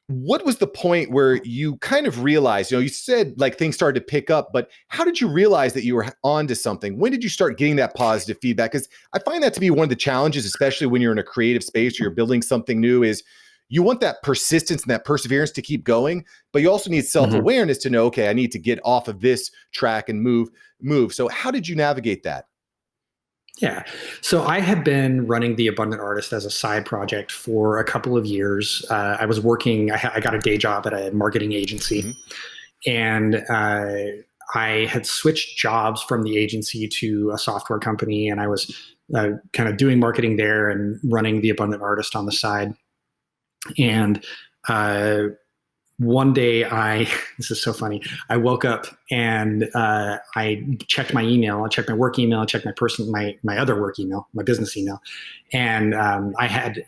What was the point where you kind of realized, you said like things started to pick up, but how did you realize that you were onto something? When did you start getting that positive feedback? Because I find that to be one of the challenges, especially when you're in a creative space or you're building something new, is you want that persistence and that perseverance to keep going, but you also need self-awareness to know, okay, I need to get off of this track and move. So how did you navigate that? Yeah. So I had been running The Abundant Artist as a side project for a couple of years. I was working, I got a day job at a marketing agency, and I had switched jobs from the agency to a software company, and I was kind of doing marketing there and running The Abundant Artist on the side. And one day this is so funny. I woke up and I checked my email. I checked my work email. I checked my other work email, my business email. And I had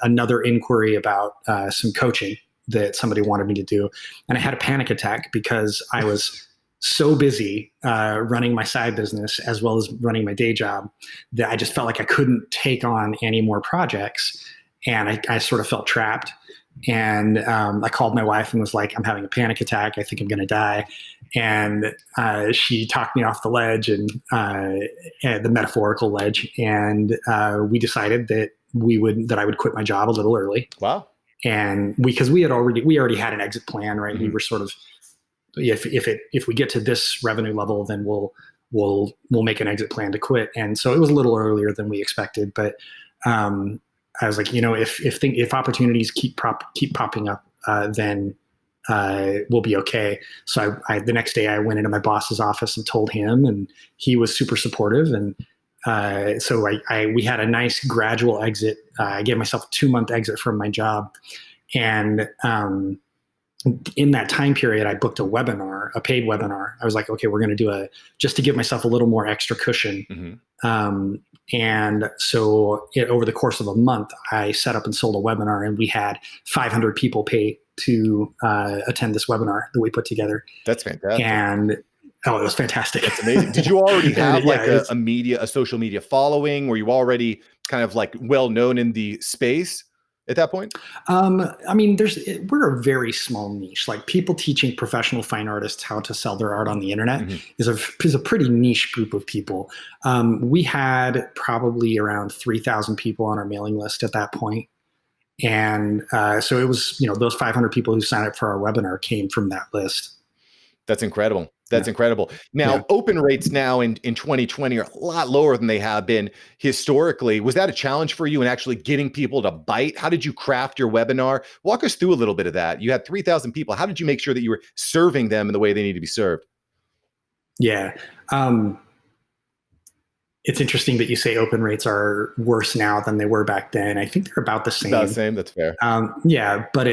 another inquiry about some coaching that somebody wanted me to do. And I had a panic attack because I was so busy running my side business as well as running my day job that I just felt like I couldn't take on any more projects. And I sort of felt trapped. And I called my wife and was like, I'm having a panic attack. I think I'm going to die. And she talked me off the ledge, and the metaphorical ledge. And we decided that I would quit my job a little early. Wow. And because we already had an exit plan, right? Mm-hmm. We were sort of, if we get to this revenue level, then we'll make an exit plan to quit. And so it was a little earlier than we expected, but I was like, if opportunities keep popping up, then we'll be okay. So the next day I went into my boss's office and told him, and he was super supportive. And so we had a nice gradual exit. I gave myself a 2-month exit from my job. And in that time period, I booked a webinar, a paid webinar. I was like, okay, we're going to do just to give myself a little more extra cushion. Mm-hmm. And so over the course of a month, I set up and sold a webinar, and we had 500 people pay to attend this webinar that we put together. That's fantastic. And it was fantastic. That's amazing. Did you already have a social media following? Were you already kind of like well-known in the space at that point? I mean, we're a very small niche. Like, people teaching professional fine artists how to sell their art on the internet mm-hmm. is a pretty niche group of people. We had probably around 3,000 people on our mailing list at that point. And so it was, those 500 people who signed up for our webinar came from that list. That's incredible. That's incredible. Now, open rates now in 2020 are a lot lower than they have been historically. Was that a challenge for you in actually getting people to bite? How did you craft your webinar? Walk us through a little bit of that. You had 3,000 people. How did you make sure that you were serving them in the way they need to be served? Yeah. It's interesting that you say open rates are worse now than they were back then. I think they're about the same. About the same. That's fair. But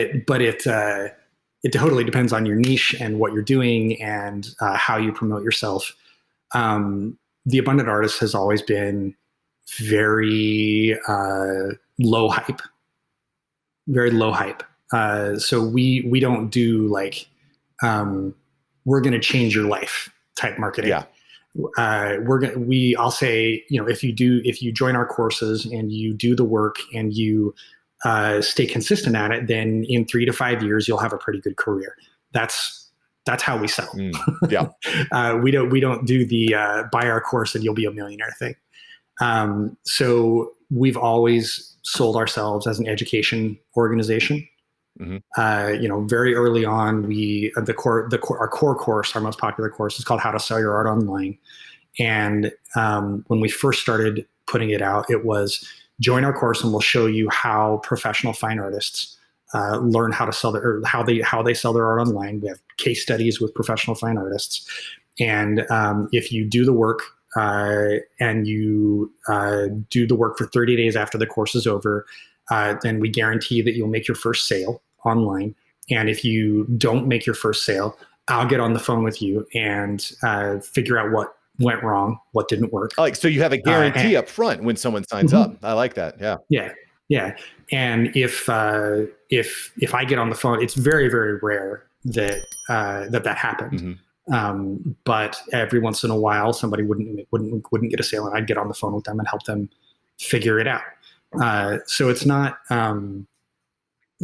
it totally depends on your niche and what you're doing and how you promote yourself. The Abundant Artist has always been very low hype, very low hype. So we don't do like we're going to change your life type marketing. Yeah. I'll say, if you join our courses and you do the work and you stay consistent at it, then in 3 to 5 years, you'll have a pretty good career. That's how we sell. Yeah. We don't do the buy our course and you'll be a millionaire thing. So we've always sold ourselves as an education organization. Mm-hmm. Very early on, our core course, our most popular course, is called How to Sell Your Art Online. And when we first started putting it out, it was join our course and we'll show you how professional fine artists learn how to sell how they sell their art online. We have case studies with professional fine artists. And if you do the work and you do the work for 30 days after the course is over, then we guarantee that you'll make your first sale online. And if you don't make your first sale, I'll get on the phone with you and figure out what went wrong, what didn't work. So you have a guarantee up front when someone signs up. I like that. Yeah. And if I get on the phone, it's very, very rare that that happened. Mm-hmm. But every once in a while, somebody wouldn't get a sale, and I'd get on the phone with them and help them figure it out. So it's not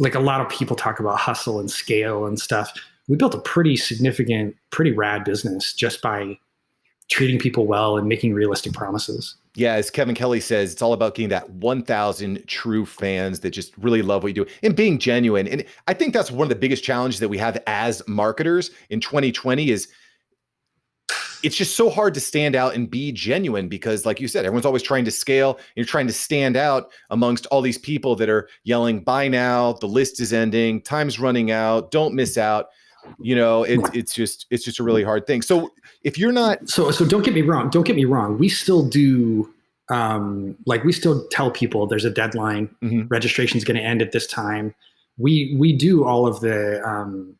like a lot of people talk about hustle and scale and stuff. We built a pretty significant, pretty rad business just by treating people well and making realistic promises. Yeah, as Kevin Kelly says, it's all about getting that 1,000 true fans that just really love what you do and being genuine. And I think that's one of the biggest challenges that we have as marketers in 2020 is it's just so hard to stand out and be genuine because, like you said, everyone's always trying to scale. You're trying to stand out amongst all these people that are yelling, buy now, the list is ending, time's running out, don't miss out. You know, it's just a really hard thing. So if you're not, so don't get me wrong. We still do, like we still tell people there's a deadline. Registration is going to end at this time. We do all of the,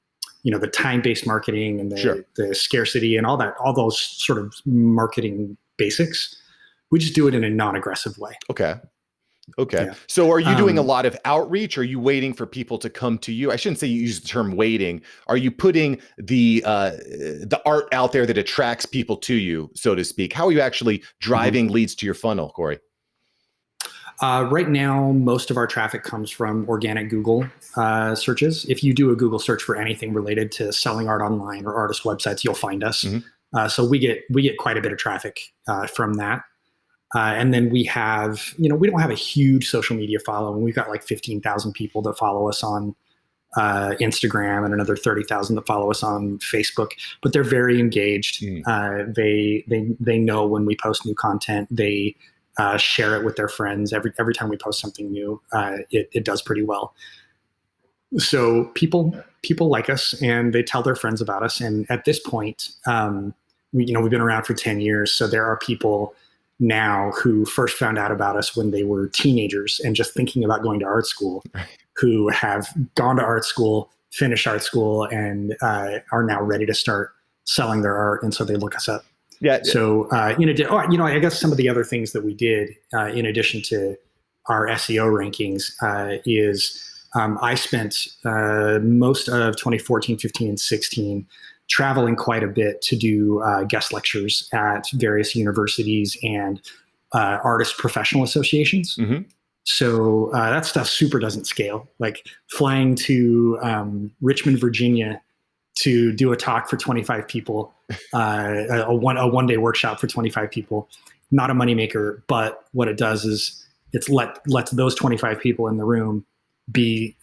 the time-based marketing and the scarcity and all those sort of marketing basics. We just do it in a non-aggressive way. Okay. Yeah. So are you doing a lot of outreach? Or are you waiting for people to come to you? I shouldn't say you use the term waiting. Are you putting the art out there that attracts people to you, so to speak? How are you actually driving leads to your funnel, Cory? Right now, most of our traffic comes from organic Google searches. If you do a Google search for anything related to selling art online or artist websites, you'll find us. So we get quite a bit of traffic from that. And then we have, we don't have a huge social media following. We've got like 15,000 people that follow us on Instagram and another 30,000 that follow us on Facebook, but they're very engaged. They know when we post new content. They share it with their friends. Every time we post something new, it does pretty well. So people like us and they tell their friends about us. And at this point, we've been around for 10 years. So there are people now who first found out about us when they were teenagers and just thinking about going to art school, who have gone to art school, finished art school, and are now ready to start selling their art. And so they look us up. Yeah. So, I guess some of the other things that we did in addition to our SEO rankings is I spent most of 2014, 15, and 16 traveling quite a bit to do guest lectures at various universities and artist professional associations. So that stuff super doesn't scale. Like flying to Richmond, Virginia to do a talk for 25 people, a one-day workshop for 25 people, not a moneymaker, but what it does is it's lets those 25 people in the room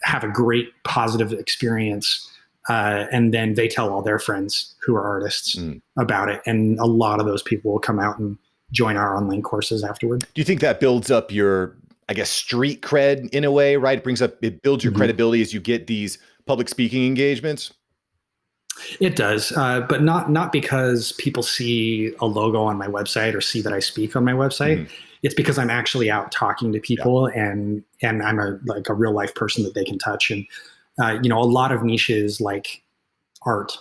have a great positive experience. And then they tell all their friends who are artists about it. And a lot of those people will come out and join our online courses afterward. Do you think that builds up your, I guess, street cred in a way, right? It builds your credibility as you get these public speaking engagements? It does, but not because people see a logo on my website or see that I speak on my website. It's because I'm actually out talking to people and I'm a real life person that they can touch. And a lot of niches like art,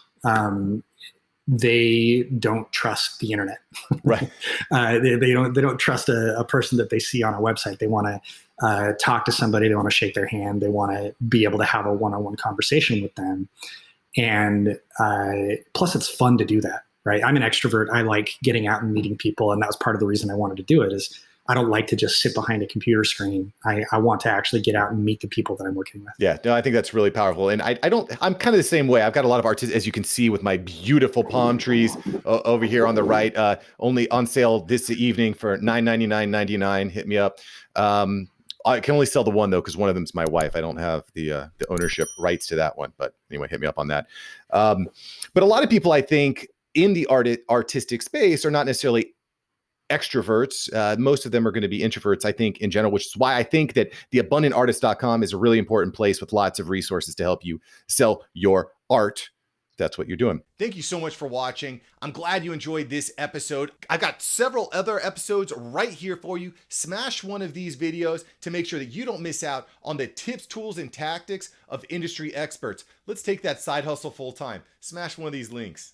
they don't trust the internet. Right. They don't trust a person that they see on a website. They want to talk to somebody. They want to shake their hand. They want to be able to have a one-on-one conversation with them. And plus, it's fun to do that, right? I'm an extrovert. I like getting out and meeting people, and that was part of the reason I wanted to do it. Is I don't like to just sit behind a computer screen. I want to actually get out and meet the people that I'm working with. Yeah, no, I think that's really powerful. And I'm kind of the same way. I've got a lot of artists, as you can see with my beautiful palm trees over here on the right, only on sale this evening for $999.99. Hit me up. I can only sell the one though, because one of them is my wife. I don't have the ownership rights to that one. But anyway, hit me up on that. But a lot of people, I think, in the artistic space are not necessarily extroverts. Most of them are going to be introverts, I think, in general, which is why I think that theabundantartist.com is a really important place with lots of resources to help you sell your art. That's what you're doing. Thank you so much for watching. I'm glad you enjoyed this episode. I've got several other episodes right here for you. Smash one of these videos to make sure that you don't miss out on the tips, tools, and tactics of industry experts. Let's take that side hustle full time. Smash one of these links.